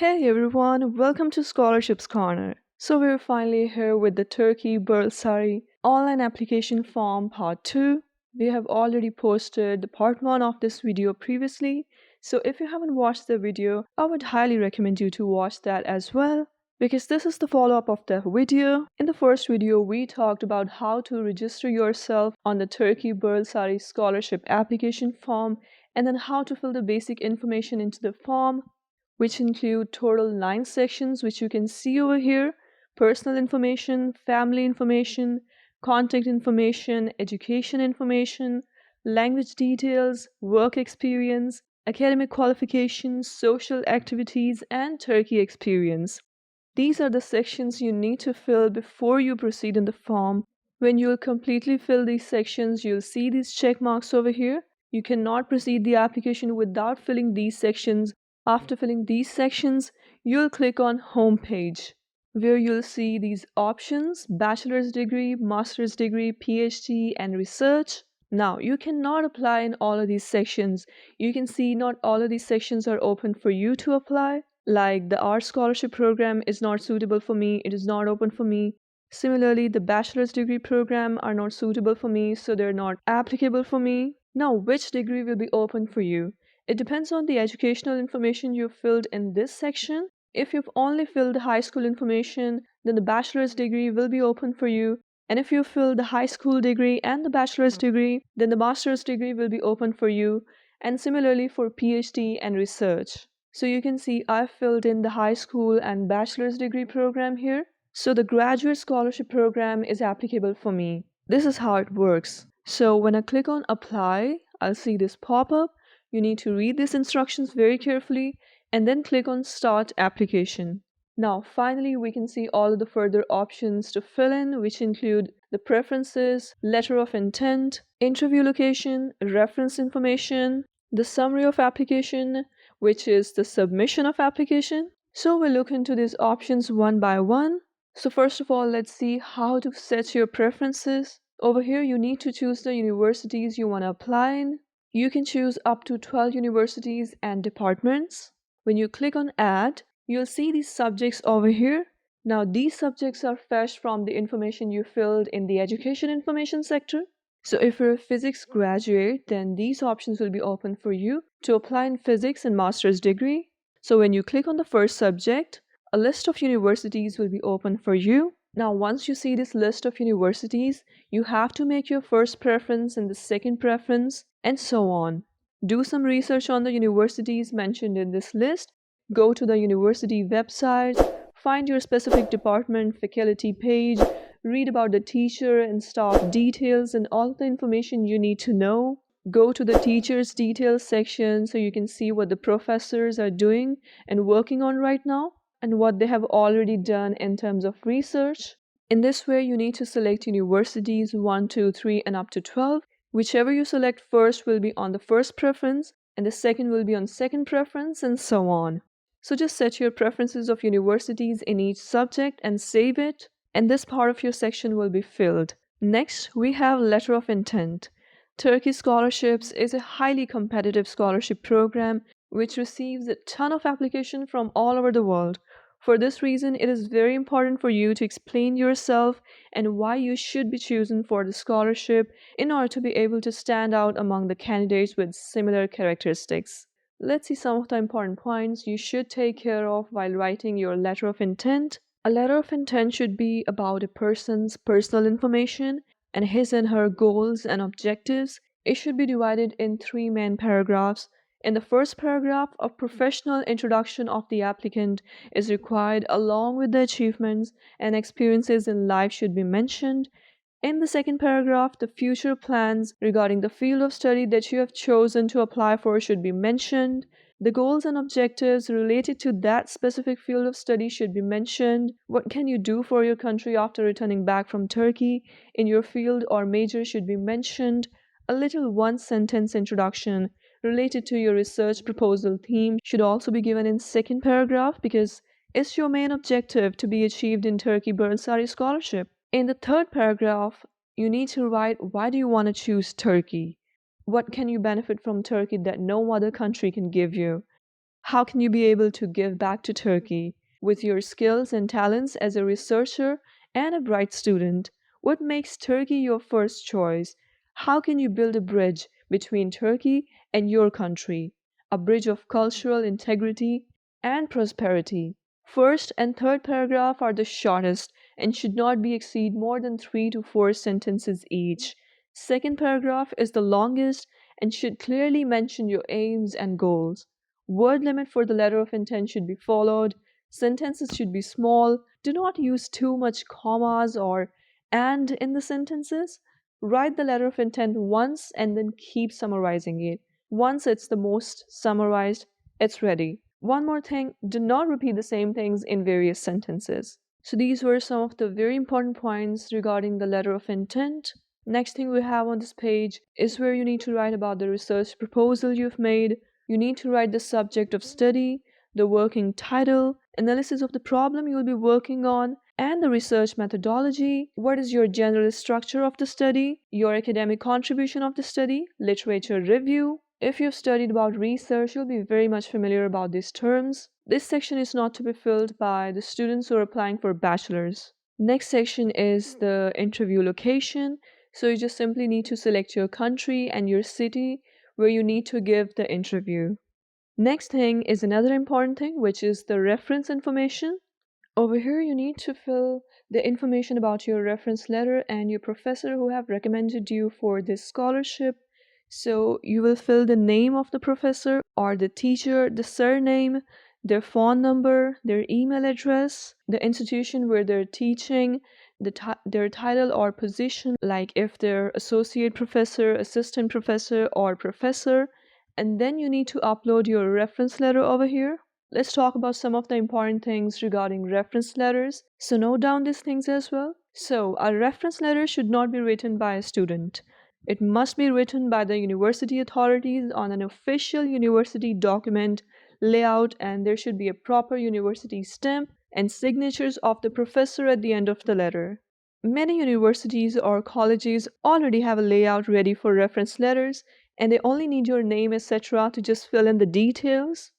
Hey everyone, welcome to Scholarships Corner. So we're finally here with the Turkey Burslari online application form part 2. We have already posted the part 1 of this video previously. So if you haven't watched the video, I would highly recommend you to watch that as well, because this is the follow-up of the video. In the first video, we talked about how to register yourself on the Turkey Burslari scholarship application form and then how to fill the basic information into the form, which include total 9 sections, which you can see over here: personal information, family information, contact information, education information, language details, work experience, academic qualifications, social activities, and Turkey experience. These are the sections you need to fill before you proceed in the form. When you'll completely fill these sections, you'll see these check marks over here. You cannot proceed the application without filling these sections. After filling these sections, you'll click on Home page, where you'll see these options: bachelor's degree, master's degree, PhD, and research. Now, you cannot apply in all of these sections. You can see not all of these sections are open for you to apply. Like the art scholarship program is not suitable for me, it is not open for me. Similarly, the bachelor's degree program are not suitable for me, so they're not applicable for me. Now, which degree will be open for you? It depends on the educational information you've filled in this section. If you've only filled the high school information, then the bachelor's degree will be open for you. And if you fill the high school degree and the bachelor's degree, then the master's degree will be open for you. And similarly for PhD and research. So you can see I've filled in the high school and bachelor's degree program here. So the graduate scholarship program is applicable for me. This is how it works. So when I click on apply, I'll see this pop up. You need to read these instructions very carefully and then click on start application. Now finally we can see all of the further options to fill in, which include the preferences, letter of intent, interview location, reference information, the summary of application, which is the submission of application. So we'll look into these options one by one. So first of all, let's see how to set your preferences. Over here you need to choose the universities you want to apply in. You can choose up to 12 universities and departments. When you click on add, you'll see these subjects over here. Now these subjects are fetched from the information you filled in the education information sector. So if you're a physics graduate, then these options will be open for you to apply in physics and master's degree. So when you click on the first subject, a list of universities will be open for you. Now once you see this list of universities, you have to make your first preference and the second preference, and so on. Do some research on the universities mentioned in this list. Go to the university website, find your specific department faculty page, read about the teacher and staff details and all the information you need to know. Go to the teachers details section so you can see what the professors are doing and working on right now and what they have already done in terms of research. In this way, you need to select universities 1, 2, 3 and up to 12. Whichever you select first will be on the first preference and the second will be on second preference, and so on. So just set your preferences of universities in each subject and save it, and this part of your section will be filled. Next, we have letter of intent. Turkish Scholarships is a highly competitive scholarship program which receives a ton of applications from all over the world. For this reason, it is very important for you to explain yourself and why you should be chosen for the scholarship in order to be able to stand out among the candidates with similar characteristics. Let's see some of the important points you should take care of while writing your letter of intent. A letter of intent should be about a person's personal information and his and her goals and objectives. It should be divided in 3 main paragraphs. In the first paragraph, a professional introduction of the applicant is required, along with the achievements and experiences in life should be mentioned. In the second paragraph, the future plans regarding the field of study that you have chosen to apply for should be mentioned. The goals and objectives related to that specific field of study should be mentioned. What can you do for your country after returning back from Turkey in your field or major should be mentioned. A little one-sentence introduction related to your research proposal theme should also be given in second paragraph, because it's your main objective to be achieved in Turkey Burslari scholarship. In the third paragraph, you need to write why do you want to choose Turkey? What can you benefit from Turkey that no other country can give you? How can you be able to give back to Turkey with your skills and talents as a researcher and a bright student? What makes Turkey your first choice? How can you build a bridge between Turkey and your country? A bridge of cultural integrity and prosperity. First and third paragraph are the shortest and should not be exceed more than 3 to 4 sentences each. Second paragraph is the longest and should clearly mention your aims and goals. Word limit for the letter of intent should be followed. Sentences should be small. Do not use too much commas or and in the sentences. Write the letter of intent once and then keep summarizing it. Once it's the most summarized, it's ready. One more thing, do not repeat the same things in various sentences. So these were some of the very important points regarding the letter of intent. Next thing we have on this page is where you need to write about the research proposal you've made. You need to write the subject of study, the working title, analysis of the problem you'll be working on, and the research methodology. What is your general structure of the study, your academic contribution of the study, literature review. If you've studied about research, you'll be very much familiar about these terms. This section is not to be filled by the students who are applying for bachelor's. Next section is the interview location. So you just simply need to select your country and your city where you need to give the interview. Next thing is another important thing, which is the reference information. Over here, you need to fill the information about your reference letter and your professor who have recommended you for this scholarship. So you will fill the name of the professor or the teacher, the surname, their phone number, their email address, the institution where they're teaching, their title or position, like if they're associate professor, assistant professor, or professor. And then you need to upload your reference letter over here. Let's talk about some of the important things regarding reference letters. So note down these things as well. So a reference letter should not be written by a student. It must be written by the university authorities on an official university document layout, and there should be a proper university stamp and signatures of the professor at the end of the letter. Many universities or colleges already have a layout ready for reference letters, and they only need your name, etc. to just fill in the details.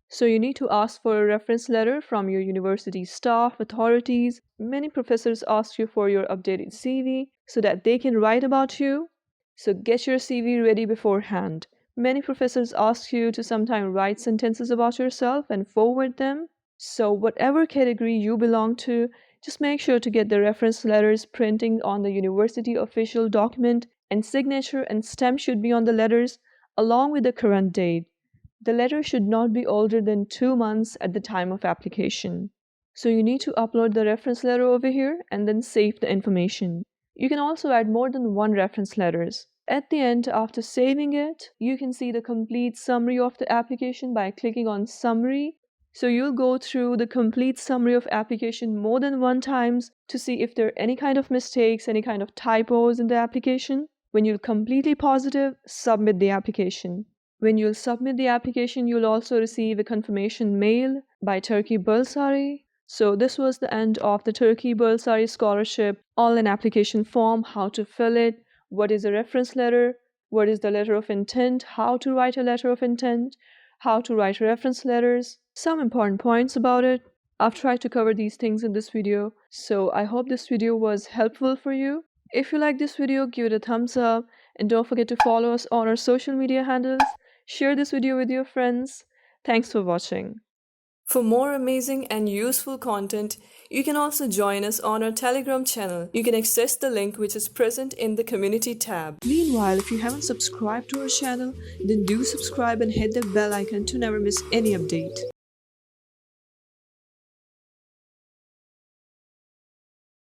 So you need to ask for a reference letter from your university staff, authorities. Many professors ask you for your updated CV so that they can write about you. So get your CV ready beforehand. Many professors ask you to sometimes write sentences about yourself and forward them. So whatever category you belong to, just make sure to get the reference letters printing on the university official document, and signature and stamp should be on the letters along with the current date. The letter should not be older than 2 months at the time of application. So you need to upload the reference letter over here and then save the information. You can also add more than one reference letters. At the end, after saving it, you can see the complete summary of the application by clicking on Summary. So you'll go through the complete summary of application more than one times to see if there are any kind of mistakes, any kind of typos in the application. When you're completely positive, submit the application. When you'll submit the application, you'll also receive a confirmation mail by Turkey Burslari. So this was the end of the Turkey Burslari Scholarship online application form, how to fill it, what is a reference letter, what is the letter of intent, how to write a letter of intent, how to write reference letters, some important points about it. I've tried to cover these things in this video, so I hope this video was helpful for you. If you like this video, give it a thumbs up and don't forget to follow us on our social media handles. Share this video with your friends. Thanks for watching. For more amazing and useful content, you can also join us on our Telegram channel. You can access the link which is present in the community tab. Meanwhile, if you haven't subscribed to our channel, then do subscribe and hit the bell icon to never miss any update.